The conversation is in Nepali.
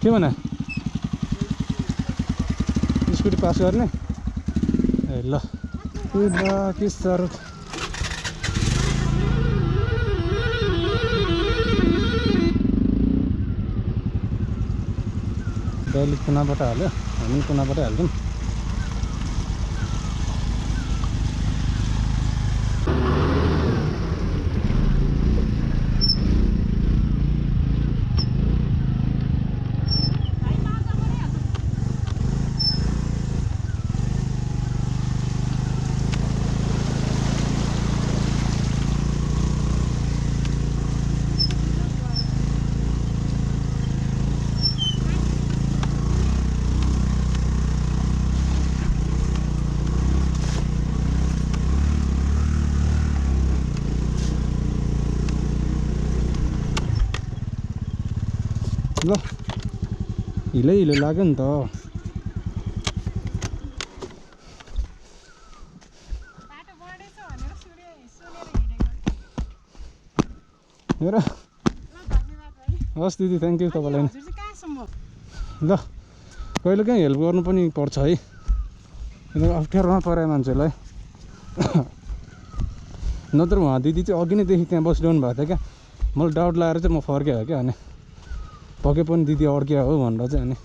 के भन स्कुटी पास गर्ने ए ल के साह्रो दाइले कुनाबाट हाल्यो हामी कुनाबाटै हाल्छौँ ल हिलै लाग्यो नि त हेर हस् दिदी थ्याङ्क यू तपाईँलाई ल कहिले काहीँ हेल्प गर्नु पनि पर्छ है एकदम अप्ठ्यारोमा परायो मान्छेलाई नत्र उहाँ दिदी चाहिँ अघि नैदेखि त्यहाँ बसिरहनु भएको थियो क्या मलाई डाउट लागेर चाहिँ म फर्केँ हो क्या अनि पके पनि दिदी अड्क्या हो भनेर चाहिँ अनि